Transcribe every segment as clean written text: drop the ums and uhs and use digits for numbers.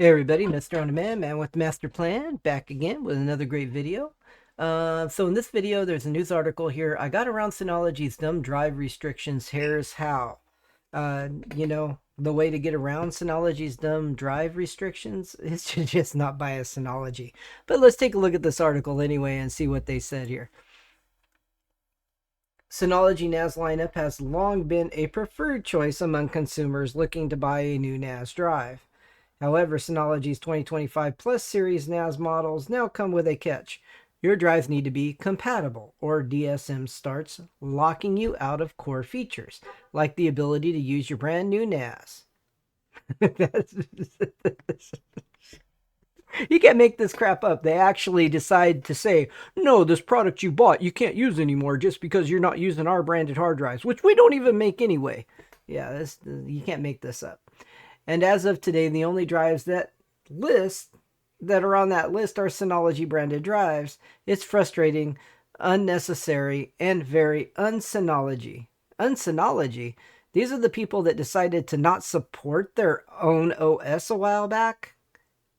Hey everybody, Mr. On Demand, man with the master plan, back again with another great video. So in this video, there's a news article here. I got around Synology's dumb drive restrictions. Here's how. The way to get around Synology's dumb drive restrictions is to just not buy a Synology. But let's take a look at this article anyway and see what they said here. Synology NAS lineup has long been a preferred choice among consumers looking to buy a new NAS drive. However, Synology's 2025 Plus series NAS models now come with a catch. Your drives need to be compatible, or DSM starts locking you out of core features, like the ability to use your brand new NAS. You can't make this crap up. They actually decide to say, no, this product you bought you can't use anymore just because you're not using our branded hard drives, which we don't even make anyway. Yeah, you can't make this up. And as of today, the only drives that are on that list are Synology branded drives. It's frustrating, unnecessary, and very unsynology. Unsynology. These are the people that decided to not support their own OS a while back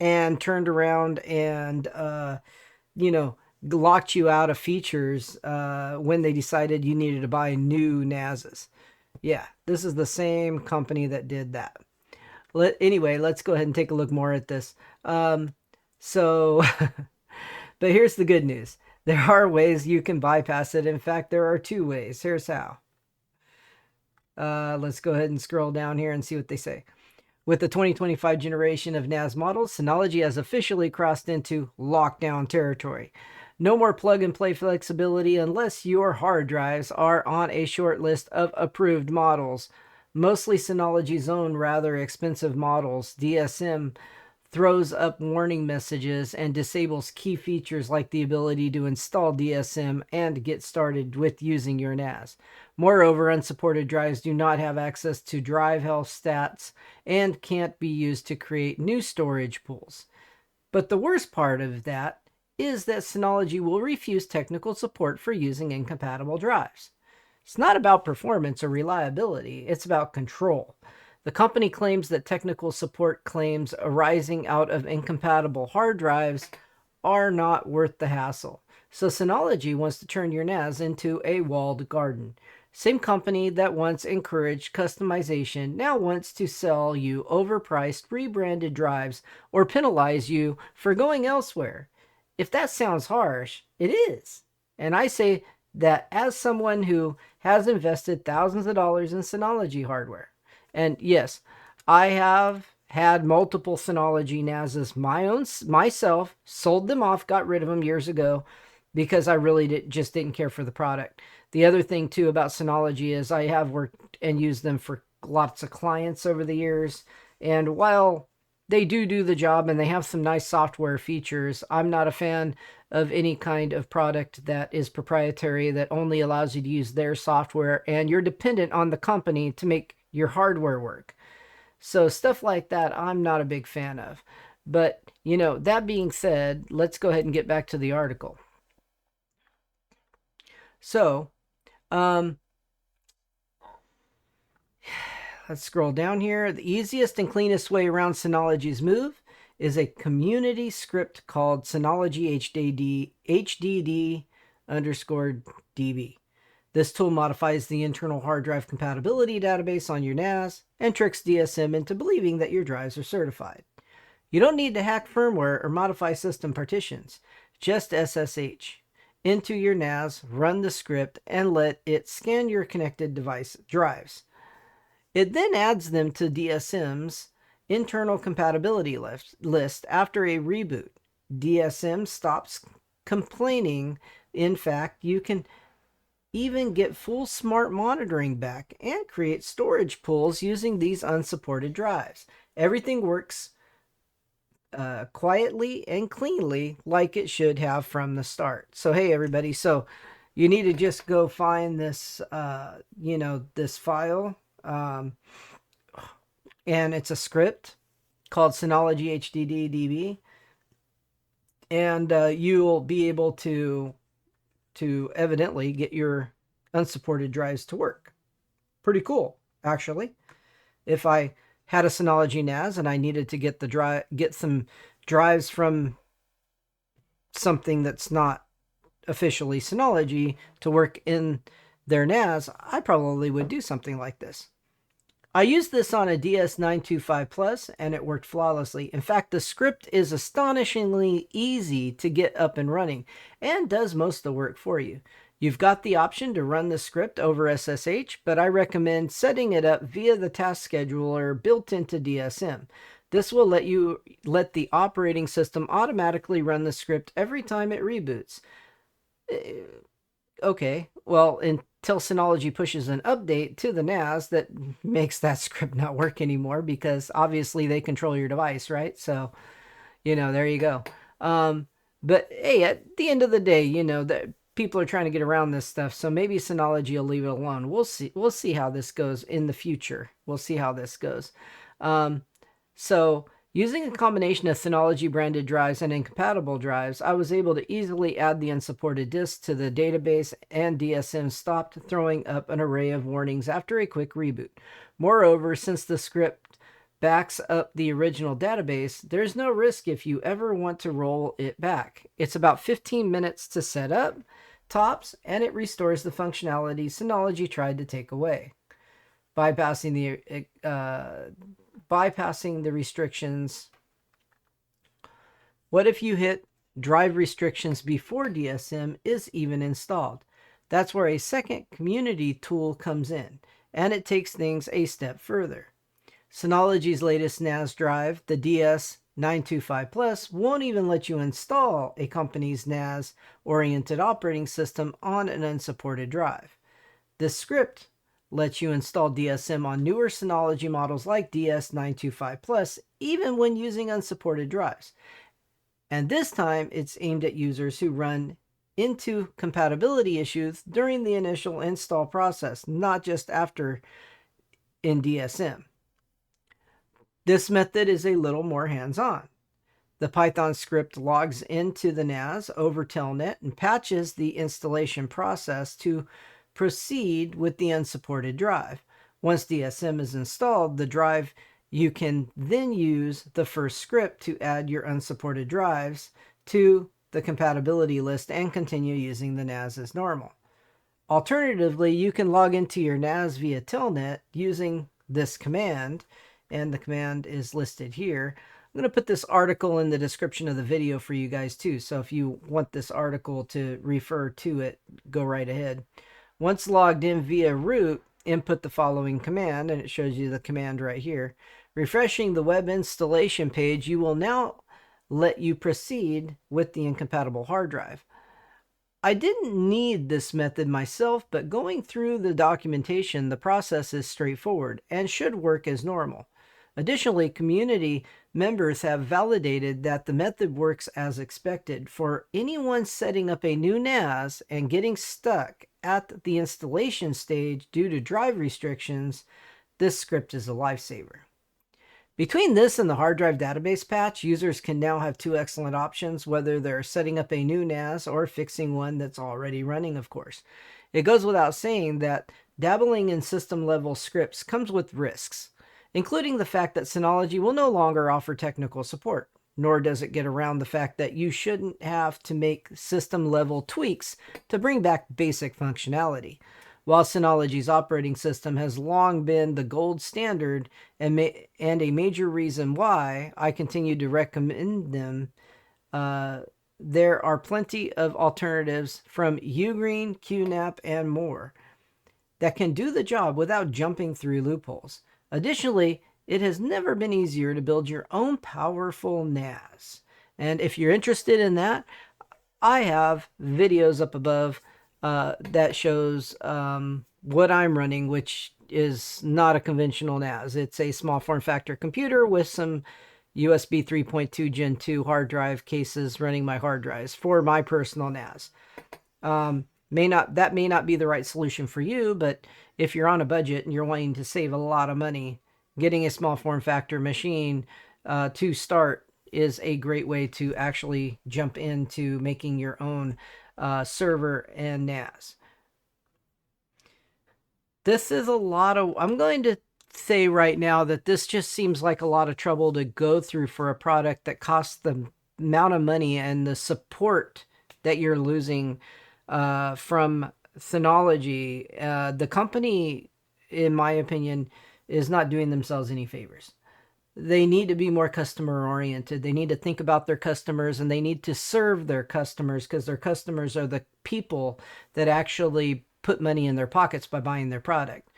and turned around and locked you out of features when they decided you needed to buy new NASs. Yeah, this is the same company that did that. Anyway, let's go ahead and take a look more at this. So, but here's the good news. There are ways you can bypass it. In fact, there are two ways. Here's how. Let's go ahead and scroll down here and see what they say. With the 2025 generation of NAS models, Synology has officially crossed into lockdown territory. No more plug-and-play flexibility unless your hard drives are on a short list of approved models. Mostly Synology's own rather expensive models, DSM throws up warning messages and disables key features like the ability to install DSM and get started with using your NAS. Moreover, unsupported drives do not have access to drive health stats and can't be used to create new storage pools. But the worst part of that is that Synology will refuse technical support for using incompatible drives. It's not about performance or reliability, it's about control. The company claims that technical support claims arising out of incompatible hard drives are not worth the hassle. So Synology wants to turn your NAS into a walled garden. Same company that once encouraged customization now wants to sell you overpriced rebranded drives or penalize you for going elsewhere. If that sounds harsh, it is. And I say that as someone who has invested thousands of dollars in Synology hardware. And yes, I have had multiple Synology NASs myself, sold them off, got rid of them years ago because I really just didn't care for the product. The other thing too about Synology is I have worked and used them for lots of clients over the years. And while they do the job and they have some nice software features, I'm not a fan of any kind of product that is proprietary that only allows you to use their software and you're dependent on the company to make your hardware work. So stuff like that I'm not a big fan of. But, that being said, let's go ahead and get back to the article. So, let's scroll down here. The easiest and cleanest way around Synology's move is a community script called Synology HDD underscore DB. This tool modifies the internal hard drive compatibility database on your NAS and tricks DSM into believing that your drives are certified. You don't need to hack firmware or modify system partitions, just SSH into your NAS, run the script, and let it scan your connected device drives. It then adds them to DSM's internal compatibility list after a reboot. DSM stops complaining. In fact, you can even get full smart monitoring back and create storage pools using these unsupported drives. Everything works quietly and cleanly like it should have from the start. So hey everybody, so you need to just go find this this file, and it's a script called Synology HDD and you'll be able to evidently get your unsupported drives to work. Pretty cool, actually. If I had a Synology NAS and I needed to get some drives from something that's not officially Synology to work in their NAS, I probably would do something like this. I used this on a DS925 Plus and it worked flawlessly. In fact, the script is astonishingly easy to get up and running and does most of the work for you. You've got the option to run the script over SSH, but I recommend setting it up via the task scheduler built into DSM. This will let the operating system automatically run the script every time it reboots. Okay, well, until Synology pushes an update to the NAS that makes that script not work anymore, because obviously they control your device, right? So, there you go. But hey, at the end of the day, that people are trying to get around this stuff, so maybe Synology will leave it alone. We'll see how this goes in the future. We'll see how this goes. So using a combination of Synology branded drives and incompatible drives, I was able to easily add the unsupported disks to the database, and DSM stopped throwing up an array of warnings after a quick reboot. Moreover, since the script backs up the original database, there's no risk if you ever want to roll it back. It's about 15 minutes to set up, tops, and it restores the functionality Synology tried to take away, bypassing the restrictions. What if you hit drive restrictions before DSM is even installed? That's where a second community tool comes in, and it takes things a step further. Synology's latest NAS drive, the DS925 Plus, won't even let you install a company's NAS-oriented operating system on an unsupported drive. This script lets you install DSM on newer Synology models like DS925 Plus, even when using unsupported drives. And this time, it's aimed at users who run into compatibility issues during the initial install process, not just after in DSM. This method is a little more hands-on. The Python script logs into the NAS over Telnet and patches the installation process to proceed with the unsupported drive. Once DSM is installed, the drive, you can then use the first script to add your unsupported drives to the compatibility list and continue using the NAS as normal. Alternatively, you can log into your NAS via Telnet using this command, and the command is listed here. I'm going to put this article in the description of the video for you guys too, so if you want this article to refer to it, go right ahead. Once logged in via root, input the following command, and it shows you the command right here. Refreshing the web installation page, you will now let you proceed with the incompatible hard drive. I didn't need this method myself, but going through the documentation, the process is straightforward and should work as normal. Additionally, community members have validated that the method works as expected. For anyone setting up a new NAS and getting stuck at the installation stage due to drive restrictions, this script is a lifesaver. Between this and the hard drive database patch, users can now have two excellent options, whether they're setting up a new NAS or fixing one that's already running, of course. It goes without saying that dabbling in system-level scripts comes with risks, including the fact that Synology will no longer offer technical support, nor does it get around the fact that you shouldn't have to make system-level tweaks to bring back basic functionality. While Synology's operating system has long been the gold standard and a major reason why I continue to recommend them, there are plenty of alternatives from Ugreen, QNAP, and more that can do the job without jumping through loopholes. Additionally, it has never been easier to build your own powerful NAS. And if you're interested in that, I have videos up above that shows what I'm running, which is not a conventional NAS. It's a small form factor computer with some USB 3.2 Gen 2 hard drive cases running my hard drives for my personal NAS. That may not be the right solution for you, but if you're on a budget and you're wanting to save a lot of money, getting a small form factor machine to start is a great way to actually jump into making your own server and NAS. This is a lot of, I'm going to say right now that this just seems like a lot of trouble to go through for a product that costs the amount of money and the support that you're losing from Synology. The company, in my opinion, is not doing themselves any favors. They need to be more customer oriented. They need to think about their customers, and they need to serve their customers, because their customers are the people that actually put money in their pockets by buying their product.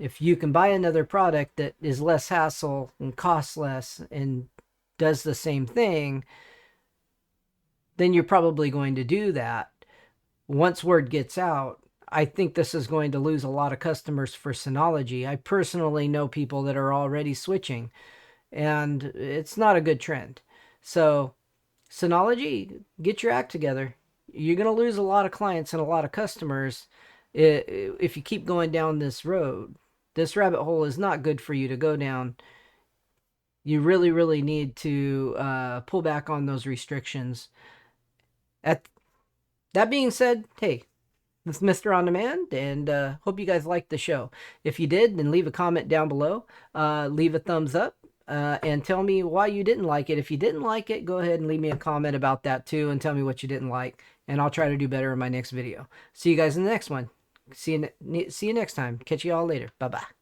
If you can buy another product that is less hassle and costs less and does the same thing, then you're probably going to do that. Once word gets out, I think this is going to lose a lot of customers for Synology. I personally know people that are already switching, and it's not a good trend. So, Synology, get your act together. You're going to lose a lot of clients and a lot of customers if you keep going down this road. This rabbit hole is not good for you to go down. You really, really need to pull back on those restrictions. At that being said, hey, this is Mr. On Demand, and hope you guys liked the show. If you did, then leave a comment down below. Leave a thumbs up. And tell me why you didn't like it. If you didn't like it, go ahead and leave me a comment about that too, and tell me what you didn't like, and I'll try to do better in my next video. See you guys in the next one. See you next time. Catch you all later. Bye bye.